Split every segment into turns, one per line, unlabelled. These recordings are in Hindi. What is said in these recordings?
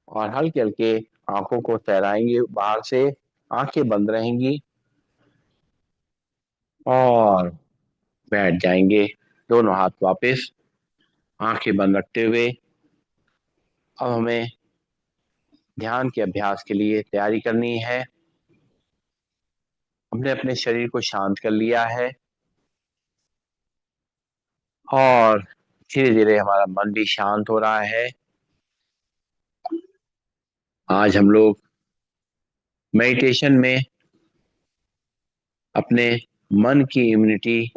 और हल्के हल्के आंखों को सहलाएंगे बाहर से। आंखें बंद रहेंगी और बैठ जाएंगे दोनों हाथ वापस, आंखें बंद रखते हुए। अब हमें ध्यान के अभ्यास के लिए तैयारी करनी है। हमने अपने शरीर को शांत कर लिया है और धीरे धीरे हमारा मन भी शांत हो रहा है। आज हम लोग मेडिटेशन में अपने मन की इम्यूनिटी,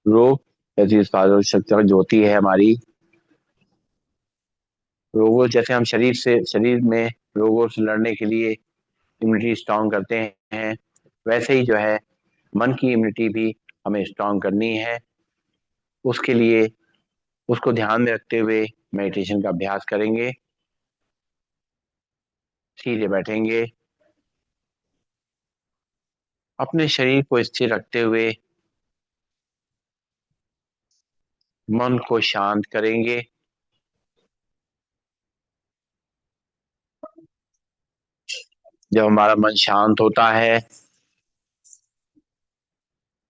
रोग प्रतिरोधक शक्ति जो होती है हमारी, रोगों जैसे हम शरीर में रोगों से लड़ने के लिए इम्यूनिटी स्ट्रांग करते हैं, वैसे ही जो है मन की इम्यूनिटी भी हमें स्ट्रांग करनी है। उसके लिए उसको ध्यान में रखते हुए मेडिटेशन का अभ्यास करेंगे। सीधे बैठेंगे, अपने शरीर को स्थिर रखते हुए मन को शांत करेंगे। जब हमारा मन शांत होता है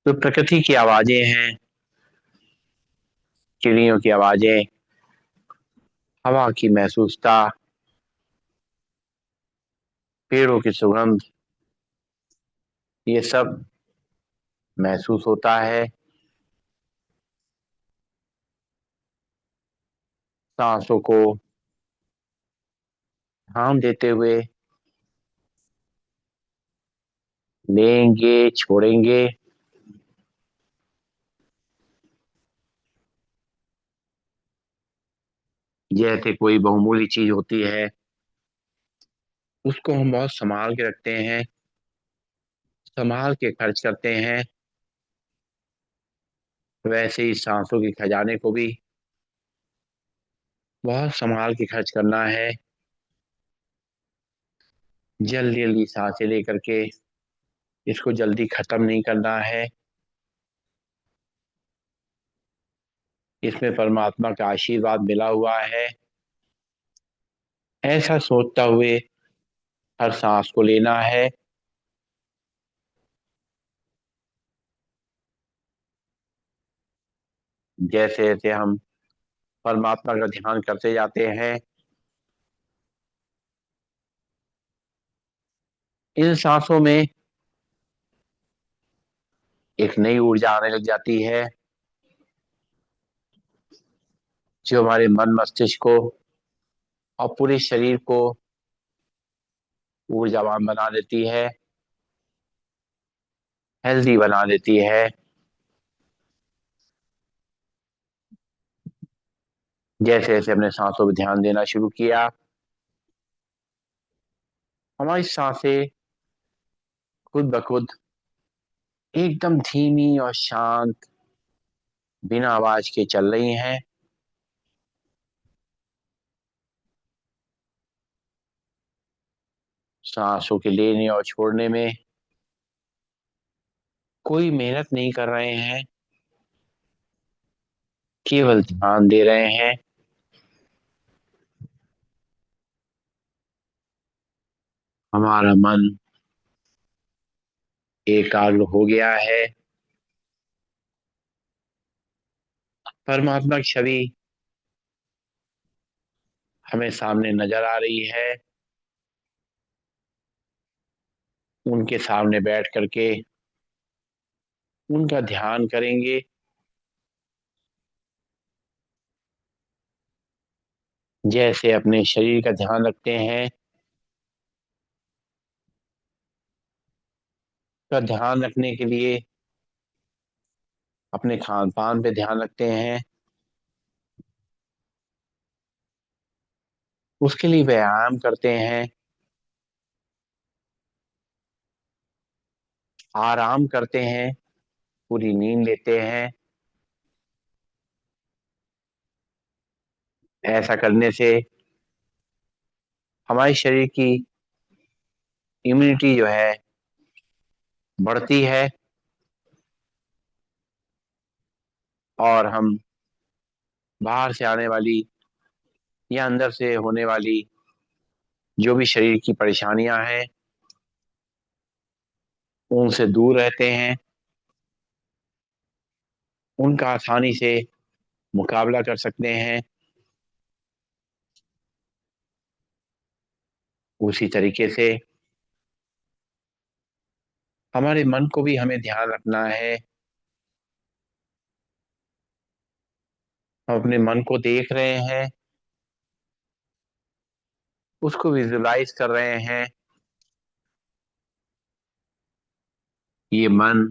तो प्रकृति की आवाजें हैं, चिड़ियों की आवाजें, हवा की महसूसता, पेड़ों की सुगंध, ये सब महसूस होता है। सांसों को ध्यान देते हुए लेंगे, छोड़ेंगे। जैसे कोई बहुमूल्य चीज होती है, उसको हम बहुत संभाल के रखते हैं, संभाल के खर्च करते हैं, वैसे ही सांसों के खजाने को भी बहुत संभाल के खर्च करना है। जल्दी जल्दी सांसें लेकर के इसको जल्दी खत्म नहीं करना है। इसमें परमात्मा का आशीर्वाद मिला हुआ है, ऐसा सोचता हुए हर सांस को लेना है। जैसे जैसे हम परमात्मा का ध्यान करते जाते हैं, इन सांसों में एक नई ऊर्जा आने लग जाती है, जो हमारे मन मस्तिष्क को और पूरे शरीर को ऊर्जावान बना देती है, हेल्दी बना देती है। जैसे जैसे हमने सांसों पर ध्यान देना शुरू किया, हमारी सांसें खुद ब खुद एकदम धीमी और शांत, बिना आवाज के चल रही हैं। सांसों के लेने और छोड़ने में कोई मेहनत नहीं कर रहे हैं, केवल ध्यान दे रहे हैं। हमारा मन एकाग्र हो गया है, परमात्मा की छवि हमें सामने नजर आ रही है। उनके सामने बैठ करके उनका ध्यान करेंगे। जैसे अपने शरीर का ध्यान रखते हैं, का ध्यान रखने के लिए अपने खान पान पे ध्यान रखते हैं, उसके लिए व्यायाम करते हैं, आराम करते हैं, पूरी नींद लेते हैं। ऐसा करने से हमारे शरीर की इम्यूनिटी जो है बढ़ती है और हम बाहर से आने वाली या अंदर से होने वाली जो भी शरीर की परेशानियां हैं उनसे दूर रहते हैं, उनका आसानी से मुकाबला कर सकते हैं। उसी तरीके से हमारे मन को भी हमें ध्यान रखना है। हम अपने मन को देख रहे हैं, उसको विजुलाइज कर रहे हैं। ये मन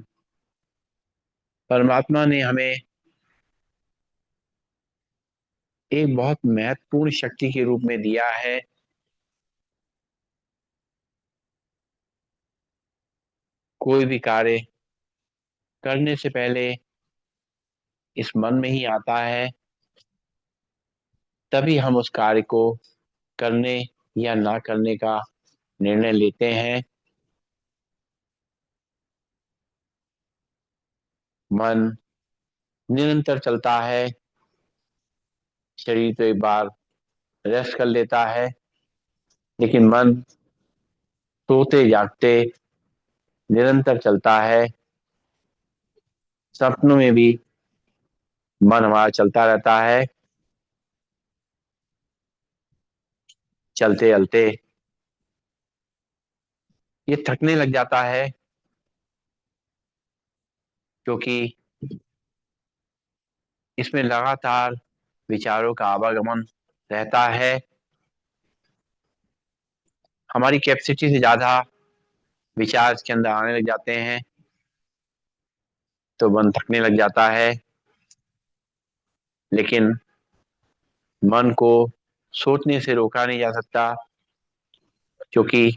परमात्मा ने हमें एक बहुत महत्वपूर्ण शक्ति के रूप में दिया है। कोई भी कार्य करने से पहले इस मन में ही आता है, तभी हम उस कार्य को करने या ना करने का निर्णय लेते हैं। मन निरंतर चलता है, शरीर तो एक बार रेस्ट कर लेता है, लेकिन मन सोते जागते निरंतर चलता है। सपनों में भी मन हमारा चलता रहता है। चलते चलते ये थकने लग जाता है, क्योंकि इसमें लगातार विचारों का आवागमन रहता है। हमारी कैपेसिटी से ज्यादा विचार इसके अंदर आने लग जाते हैं, तो मन थकने लग जाता है। लेकिन मन को सोचने से रोका नहीं जा सकता, क्योंकि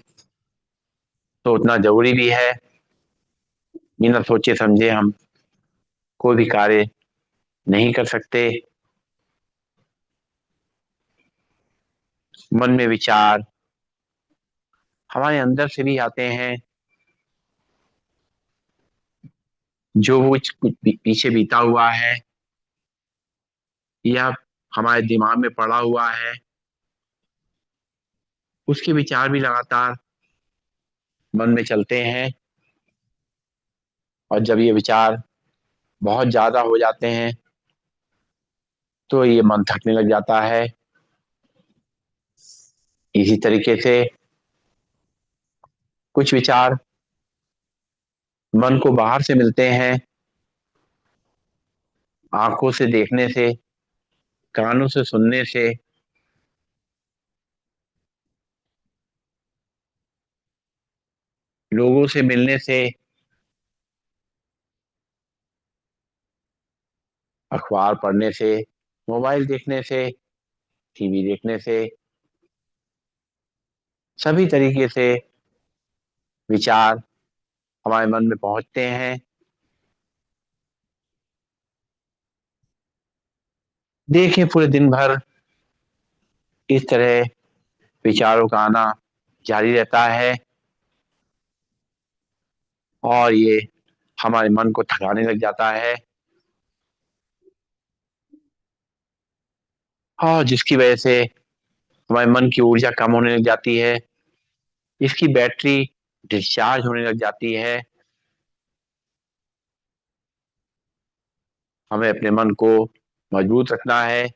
सोचना जरूरी भी है। बिना सोचे समझे हम कोई भी कार्य नहीं कर सकते। मन में विचार हमारे अंदर से भी आते हैं, जो वो कुछ पीछे बीता हुआ है या हमारे दिमाग में पड़ा हुआ है, उसके विचार भी लगातार मन में चलते हैं। और जब ये विचार बहुत ज्यादा हो जाते हैं, तो ये मन थकने लग जाता है। इसी तरीके से कुछ विचार मन को बाहर से मिलते हैं, आंखों से देखने से, कानों से सुनने से, लोगों से मिलने से, अखबार पढ़ने से, मोबाइल देखने से, टीवी देखने से, सभी तरीके से विचार हमारे मन में पहुंचते हैं। देखें, पूरे दिन भर इस तरह विचारों का आना जारी रहता है, और ये हमारे मन को थकाने लग जाता है, और जिसकी वजह से हमारे मन की ऊर्जा कम होने लग जाती है। इसकी बैटरी डिस्चार्ज होने लग जाती है। हमें अपने मन को मजबूत रखना है,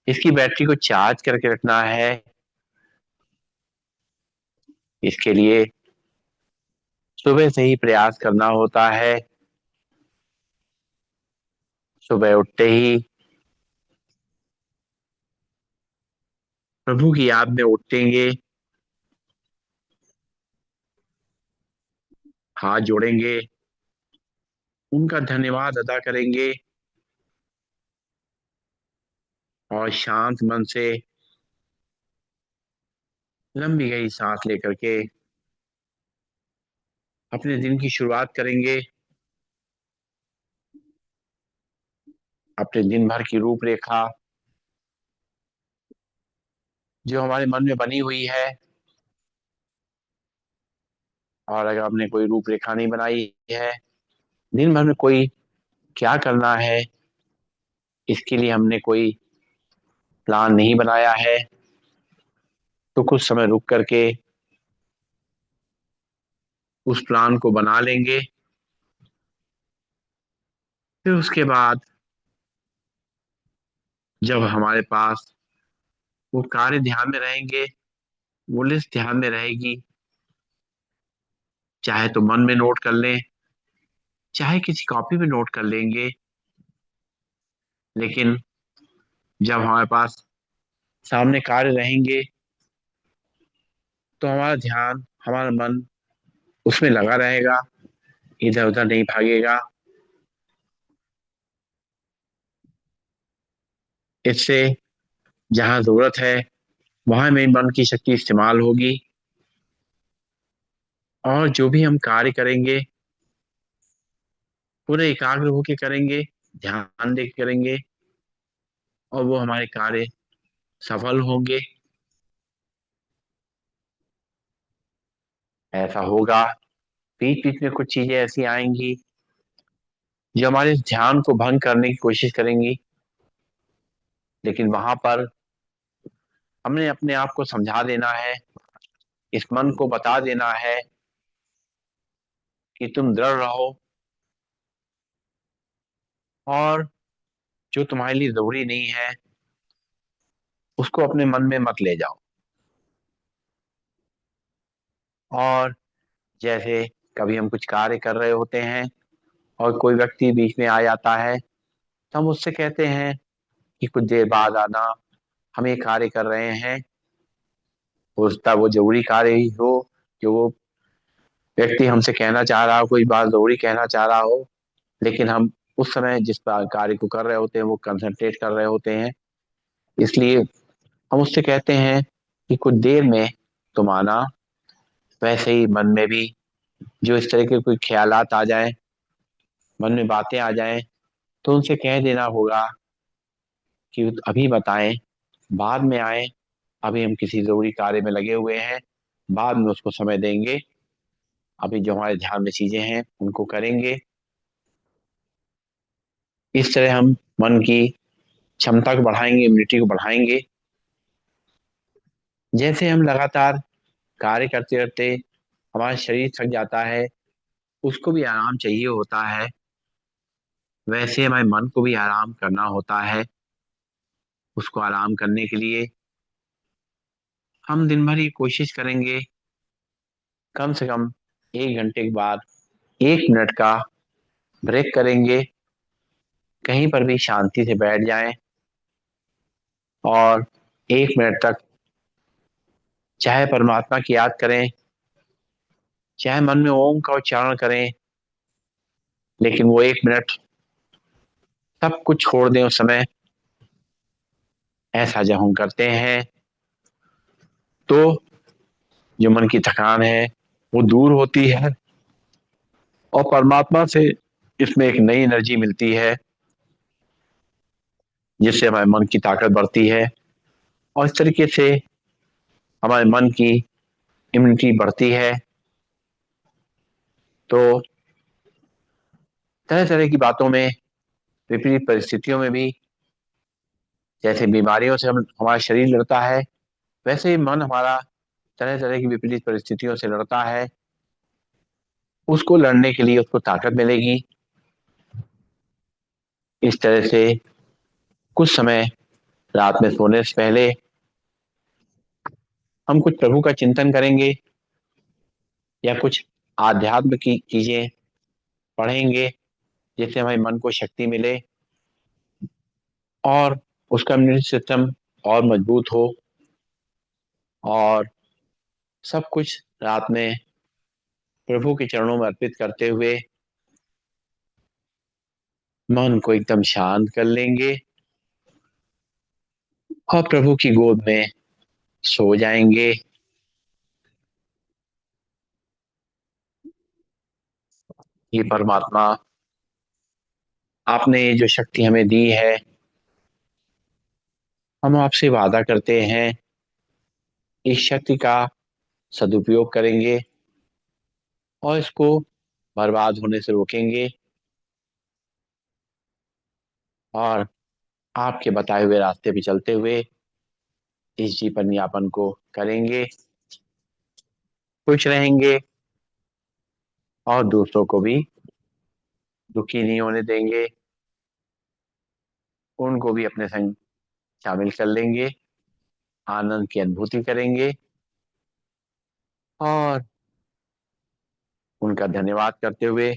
इसकी बैटरी को चार्ज करके रखना है। इसके लिए सुबह से ही प्रयास करना होता है। सुबह उठते ही प्रभु की याद में उठेंगे, हाथ जोड़ेंगे, उनका धन्यवाद अदा करेंगे, और शांत मन से लंबी गई सांस लेकर के अपने दिन की शुरुआत करेंगे। अपने दिन भर की रूपरेखा जो हमारे मन में बनी हुई है, और अगर आपने कोई रूपरेखा नहीं बनाई है, दिन भर में कोई क्या करना है, इसके लिए हमने कोई प्लान नहीं बनाया है तो कुछ समय रुक करके उस प्लान को बना लेंगे। फिर उसके बाद जब हमारे पास वो कार्य ध्यान में रहेंगे, वो लिस्ट ध्यान में रहेगी, चाहे तो मन में नोट कर लें, चाहे किसी कॉपी में नोट कर लेंगे। लेकिन जब हमारे पास सामने कार्य रहेंगे तो हमारा ध्यान, हमारा मन उसमें लगा रहेगा, इधर उधर नहीं भागेगा। इससे जहाँ जरूरत है वहां में मन की शक्ति इस्तेमाल होगी, और जो भी हम कार्य करेंगे पूरे एकाग्र होकर करेंगे, ध्यान दे के करेंगे, और वो हमारे कार्य सफल होंगे। ऐसा होगा, बीच बीच में कुछ चीजें ऐसी आएंगी जो हमारे ध्यान को भंग करने की कोशिश करेंगी, लेकिन वहां पर हमने अपने आप को समझा देना है, इस मन को बता देना है कि तुम दृढ़ रहो, और जो तुम्हारे लिए जरूरी नहीं है उसको अपने मन में मत ले जाओ। और जैसे कभी हम कुछ कार्य कर रहे होते हैं और कोई व्यक्ति बीच में आ जाता है, तो हम उससे कहते हैं कि कुछ देर बाद आना, हम ये कार्य कर रहे हैं। हो सकता है वो जरूरी कार्य ही हो, जो वो व्यक्ति हमसे कहना चाह रहा हो, कोई बात जरूरी कहना चाह रहा हो, लेकिन हम उस समय जिस कार्य को कर रहे होते हैं वो कंसंट्रेट कर रहे होते हैं, इसलिए हम उससे कहते हैं कि कुछ देर में तुम आना। वैसे ही मन में भी जो इस तरह के कोई ख्यालात आ जाए, मन में बातें आ जाएं, तो उनसे कह देना होगा कि अभी बताएं, बाद में आए, अभी हम किसी जरूरी कार्य में लगे हुए हैं, बाद में उसको समय देंगे, अभी जो हमारे ध्यान में चीजें हैं उनको करेंगे। इस तरह हम मन की क्षमता को बढ़ाएंगे, इम्यूनिटी को बढ़ाएंगे। जैसे हम लगातार कार्य करते करते हमारा शरीर थक जाता है, उसको भी आराम चाहिए होता है, वैसे हमारे मन को भी आराम करना होता है। उसको आराम करने के लिए हम दिन भर ही कोशिश करेंगे, कम से कम 1 घंटे के बाद 1 मिनट का ब्रेक करेंगे, कहीं पर भी शांति से बैठ जाएं, और 1 मिनट तक चाहे परमात्मा की याद करें, चाहे मन में ओम का उच्चारण करें, लेकिन वो 1 मिनट सब कुछ छोड़ दें उस समय। ऐसा जब हम करते हैं तो जो मन की थकान है वो दूर होती है, और परमात्मा से इसमें एक नई एनर्जी मिलती है, जिससे हमारे मन की ताकत बढ़ती है, और इस तरीके से हमारे मन की इम्यूनिटी बढ़ती है। तो तरह तरह की बातों में, विपरीत परिस्थितियों में भी, जैसे बीमारियों से हम हमारा शरीर लड़ता है, वैसे ही मन हमारा तरह तरह की विपरीत परिस्थितियों से लड़ता है। उसको लड़ने के लिए उसको ताकत मिलेगी। इस तरह से कुछ समय रात में सोने से पहले हम कुछ प्रभु का चिंतन करेंगे, या कुछ आध्यात्म की चीजें पढ़ेंगे, जिससे हमारे मन को शक्ति मिले और उसका इम्यूनिटी सिस्टम और मजबूत हो, और सब कुछ रात में प्रभु के चरणों में अर्पित करते हुए मन को एकदम शांत कर लेंगे, और प्रभु की गोद में सो जाएंगे। ये परमात्मा, आपने ये जो शक्ति हमें दी है, हम आपसे वादा करते हैं इस शक्ति का सदुपयोग करेंगे और इसको बर्बाद होने से रोकेंगे, और आपके बताए हुए रास्ते पे चलते हुए इस जीवन यापन को करेंगे, खुश रहेंगे और दूसरों को भी दुखी नहीं होने देंगे, उनको भी अपने संग शामिल कर लेंगे, आनंद की अनुभूति करेंगे और उनका धन्यवाद करते हुए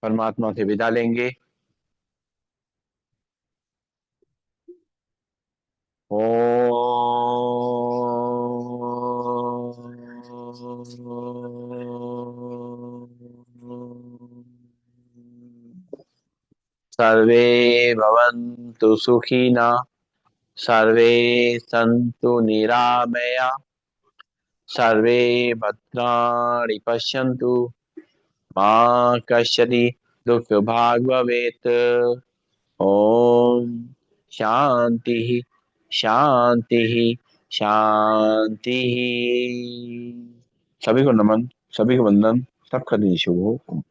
परमात्मा से विदा लेंगे। सर्वे भवन्तु सुखिनः, सर्वे सन्तु निरामया, सर्वे भद्राणि पश्यन्तु, मा कश्चित् दुःखभाग् भवेत्। ओम शांति शांति शांति। सभी को नमन, सभी को वंदन, सबका दिन शुभ हो।